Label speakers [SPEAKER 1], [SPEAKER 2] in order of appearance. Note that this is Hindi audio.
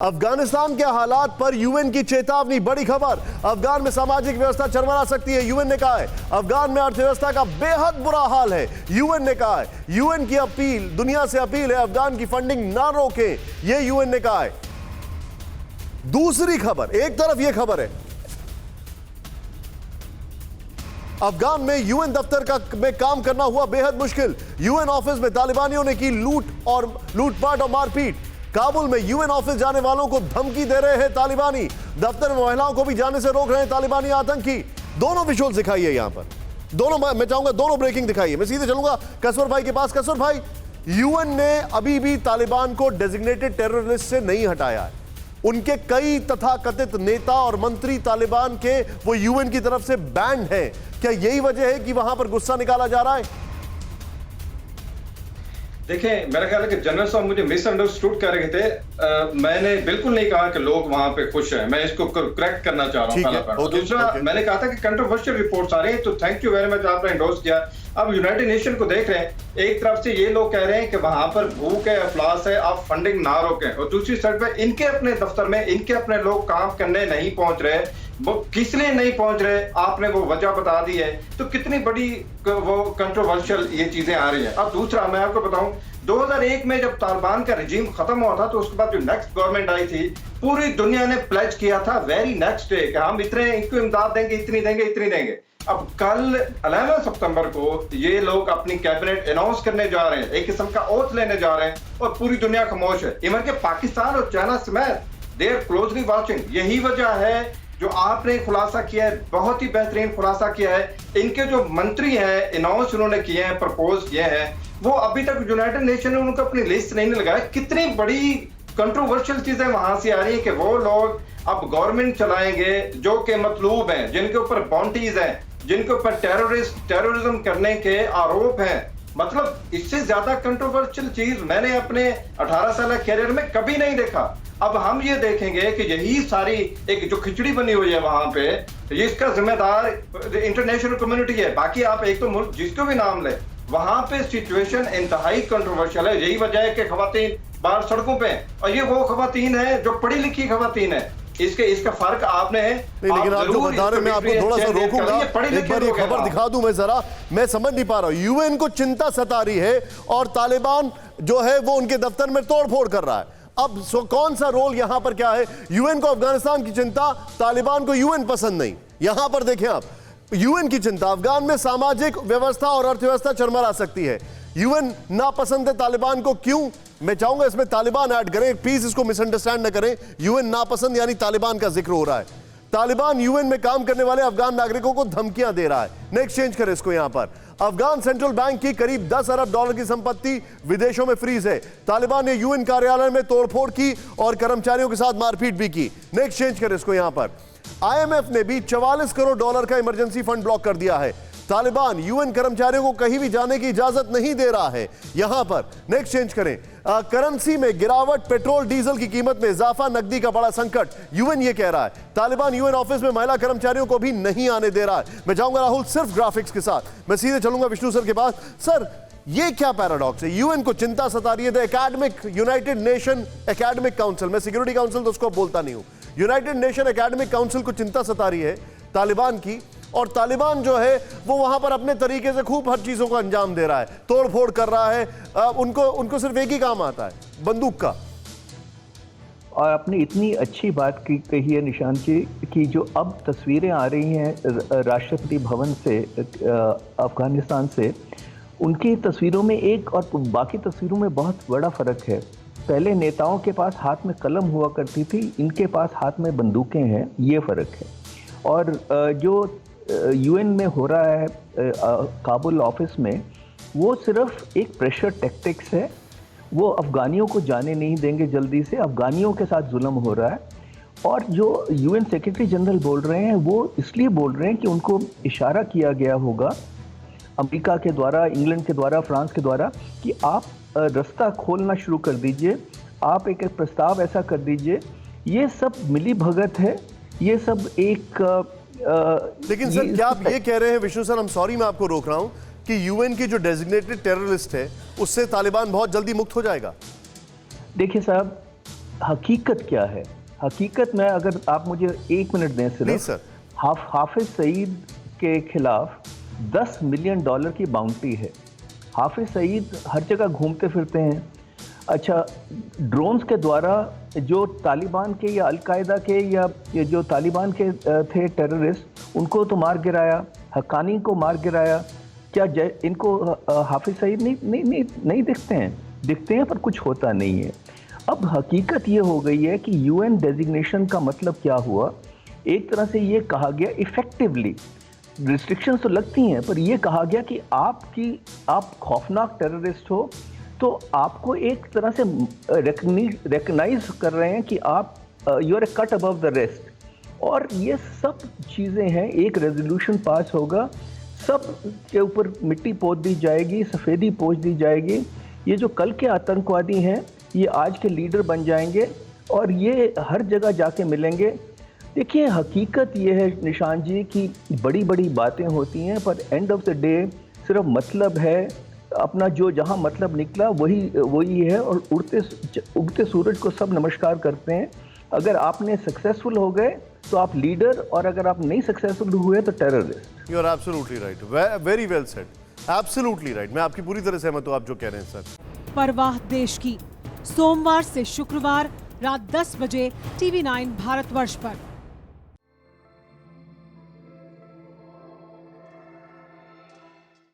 [SPEAKER 1] अफगानिस्तान के हालात पर यूएन की चेतावनी। बड़ी खबर, अफगान में सामाजिक व्यवस्था चरमरा सकती है, यूएन ने कहा है। अफगान में अर्थव्यवस्था का बेहद बुरा हाल है, यूएन ने कहा है। यूएन की अपील, दुनिया से अपील है, अफगान की फंडिंग ना रोके, यह यूएन ने कहा है। दूसरी खबर, एक तरफ यह खबर है अफगान में यूएन दफ्तर में काम करना हुआ बेहद मुश्किल। यूएन ऑफिस में तालिबानियों ने की लूटपाट और मारपीट। काबुल में यूएन ऑफिस जाने वालों को धमकी दे रहे हैं तालिबानी। दफ्तर में महिलाओं को भी जाने से रोक रहे हैं तालिबानी आतंकी। दोनों विजुअल दिखाइए यहां पर, दोनों मैं चाहूंगा दोनों ब्रेकिंग दिखाइए। मैं सीधे चलूंगा कसवर भाई के पास। कसवर भाई, यूएन ने अभी भी तालिबान को डेजिग्नेटेड टेररिस्ट से नहीं हटाया है। उनके कई तथाकथित नेता और मंत्री तालिबान के वो यूएन की तरफ से बैंड है। क्या यही वजह है कि वहां पर गुस्सा निकाला जा रहा है?
[SPEAKER 2] देखिए, मेरा ख्याल है कि जनरल साहब मुझे मिसअंडरस्टूड कर रहे थे। मैंने बिल्कुल नहीं कहा कि लोग वहां पे खुश हैं। मैं इसको करेक्ट करना चाह रहा हूं पहला बार। दूसरा, मैंने कहा था कि कंट्रोवर्शियल रिपोर्ट्स आ रही हैं, तो थैंक यू वेरी मच, आपने एंडोर्स किया। अब यूनाइटेड नेशन को देख रहे हैं, एक तरफ से ये लोग कह रहे हैं कि वहां पर भूख है, अफलास है, आप फंडिंग ना रोकें, और दूसरी साइड पे इनके अपने दफ्तर में इनके अपने लोग काम करने नहीं पहुंच रहे। वो किस लिए नहीं पहुंच रहे, आपने वो वजह बता दी है। तो कितनी बड़ी वो कंट्रोवर्शियल ये चीजें आ रही है। अब दूसरा मैं आपको बताऊं, 2001 में जब तालिबान का रिजीम खत्म हुआ था, तो उसके बाद जो नेक्स्ट गवर्नमेंट आई थी, पूरी दुनिया ने प्लेज किया था वेरी नेक्स्ट डे कि हम इतने इनको इमदाद देंगे, इतनी देंगे, इतनी देंगे। अब कल 11 सितंबर को ये लोग अपनी कैबिनेट अनाउंस करने जा रहे हैं, एक किस्म का ओथ लेने जा रहे हैं, और पूरी दुनिया खामोश है। इवन के पाकिस्तान और चाइना समेत दे आर क्लोजली वाचिंग। यही वजह है जो आपने खुलासा किया है, बहुत ही बेहतरीन खुलासा किया है। इनके जो मंत्री हैं, अनाउंस उन्होंने किए हैं, प्रपोज किए हैं, वो अभी तक यूनाइटेड नेशन ने उनको अपनी लिस्ट नहीं लगाया। कितनी बड़ी कंट्रोवर्शियल चीजें वहां से आ रही है कि वो लोग अब गवर्नमेंट चलाएंगे जो कि मतलूब हैं, जिनके ऊपर बाउंटीज हैं, जिनके ऊपर टेररिज्म करने के आरोप हैं। मतलब इससे ज्यादा कंट्रोवर्शियल चीज मैंने अपने 18 साल कैरियर में कभी नहीं देखा। अब हम ये देखेंगे कि यही सारी एक जो खिचड़ी बनी हुई है वहां पे, इसका जिम्मेदार इंटरनेशनल कम्युनिटी है। बाकी आप एक तो मुल्क जिसको भी नाम ले, वहां पे सिचुएशन इंतहाई कंट्रोवर्शियल है। यही वजह है कि खवातीन बाहर सड़कों पे, और ये वो खवातीन है जो पढ़ी लिखी खवातीन है। इसका फर्क आपने
[SPEAKER 1] लेकिन आप जो बता रहे, मैं आपको थोड़ा सा रोकूंगा, एक बार ये खबर दिखा दूं मैं जरा। मैं समझ नहीं पा रहा हूं, यूएन को चिंता सता रही है और तालिबान जो है वो उनके दफ्तर में तोड़फोड़ कर रहा है। अब कौन सा रोल यहां पर क्या है? यूएन को अफगानिस्तान की चिंता, तालिबान को यूएन पसंद नहीं। यहां पर देखें आप, यूएन की चिंता, अफगान में सामाजिक व्यवस्था और अर्थव्यवस्था चरमरा सकती है। यूएन नापसंद है तालिबान को, क्यों? मैं चाहूंगा इसमें तालिबान ऐड करें, प्लीज इसको मिसअंडरस्टैंड न करें। यूएन नापसंद यानी तालिबान का जिक्र हो रहा है। तालिबान यूएन में काम करने वाले अफगान नागरिकों को धमकियां दे रहा है। नेक्स्ट चेंज करें इसको। यहां पर अफगान सेंट्रल बैंक की करीब 10 अरब डॉलर की संपत्ति विदेशों में फ्रीज है। तालिबान ने यूएन कार्यालय में तोड़फोड़ की और कर्मचारियों के साथ मारपीट भी की। नेक्स्ट चेंज करें इसको। यहां पर आईएमएफ ने भी 44 करोड़ डॉलर का इमरजेंसी फंड ब्लॉक कर दिया है। तालिबान यूएन कर्मचारियों को कहीं भी जाने की इजाजत नहीं दे रहा है। यहां पर नेक्स्ट चेंज करें। करेंसी में गिरावट, पेट्रोल डीजल की कीमत में इजाफा, नकदी का बड़ा संकट, यूएन ये कह रहा है। तालिबान यूएन ऑफिस में महिला कर्मचारियों को भी नहीं आने दे रहा है। मैं जाऊंगा राहुल सिर्फ ग्राफिक्स के साथ। मैं सीधे चलूंगा विष्णु सर के पास। सर, ये क्या पैराडॉक्स है? यूएन को चिंता सता रही है। Academic United nation academic council, मैं सिक्योरिटी काउंसिल तो उसको बोलता नहीं हूं, यूनाइटेड नेशन एकेडमिक काउंसिल को चिंता सता रही है तालिबान की, और तालिबान जो है वो वहां पर अपने तरीके से खूब हर चीजों को अंजाम दे रहा है, तोड़फोड़ कर रहा है। उनको सिर्फ एक ही काम आता है, बंदूक का।
[SPEAKER 3] और आपने इतनी अच्छी बात कही है निशान जी, कि जो अब तस्वीरें आ रही हैं राष्ट्रपति भवन से, अफगानिस्तान से, उनकी तस्वीरों में एक और बाकी तस्वीरों में बहुत बड़ा फर्क है। पहले नेताओं के पास हाथ में कलम हुआ करती थी, इनके पास हाथ में बंदूकें हैं, ये फ़र्क है। और जो यूएन में हो रहा है काबुल ऑफिस में, वो सिर्फ एक प्रेशर टैक्टिक्स है। वो अफ़गानियों को जाने नहीं देंगे जल्दी से, अफ़गानियों के साथ जुल्म हो रहा है। और जो यूएन सेक्रेटरी जनरल बोल रहे हैं, वो इसलिए बोल रहे हैं कि उनको इशारा किया गया होगा अमेरिका के द्वारा, इंग्लैंड के द्वारा, फ्रांस के द्वारा, कि आप रास्ता खोलना शुरू कर दीजिए, आप एक प्रस्ताव ऐसा कर दीजिए। ये सब मिली भगत है, ये सब एक
[SPEAKER 1] लेकिन सर, क्या आप ये कह रहे हैं, विष्णु सर, सॉरी मैं आपको रोक रहा हूं, कि यूएन की जो डेजिग्नेटेड टेररिस्ट है उससे तालिबान बहुत जल्दी मुक्त हो जाएगा?
[SPEAKER 3] देखिए साहब, हकीकत क्या है? हकीकत में अगर आप मुझे 1 मिनट दें
[SPEAKER 1] प्लीज
[SPEAKER 3] सिर्फ,
[SPEAKER 1] सर।
[SPEAKER 3] हाफिज सईद के खिलाफ $10 मिलियन की बाउंटी है। हाफिज सईद हर जगह घूमते फिरते हैं। अच्छा, ड्रोन्स के द्वारा जो तालिबान के या अलकायदा के या जो तालिबान के थे टेररिस्ट, उनको तो मार गिराया, हक्कानी को मार गिराया। क्या इनको हाफिज सईद नहीं दिखते हैं? दिखते हैं, पर कुछ होता नहीं है। अब हकीकत ये हो गई है कि यूएन डेजिग्नेशन का मतलब क्या हुआ? एक तरह से ये कहा गया, इफेक्टिवली रिस्ट्रिक्शंस तो लगती हैं, पर ये कहा गया कि आप खौफनाक टेररिस्ट हो, तो आपको एक तरह से रिकग्नाइज कर रहे हैं कि आप you are a cut above the rest. और ये सब चीज़ें हैं। एक रेजोल्यूशन पास होगा, सब के ऊपर मिट्टी पोत दी जाएगी, सफ़ेदी पोंछ दी जाएगी। ये जो कल के आतंकवादी हैं, ये आज के लीडर बन जाएंगे और ये हर जगह जाके मिलेंगे। देखिए, हकीकत ये है निशान जी कि बड़ी बड़ी बातें होती हैं, पर एंड ऑफ द डे सिर्फ मतलब है अपना, जो जहां मतलब निकला वही है। और उगते सूरज को सब नमस्कार करते हैं। अगर आपने सक्सेसफुल हो गए तो आप लीडर, और अगर आप नहीं सक्सेसफुल हुए तो terrorist.
[SPEAKER 1] You are absolutely right, very well said, absolutely right. मैं आपकी पूरी तरह सहमत हूं आप जो कह रहे हैं सर।
[SPEAKER 4] परवाह देश की, सोमवार से शुक्रवार रात 10 बजे TV9 भारतवर्ष पर।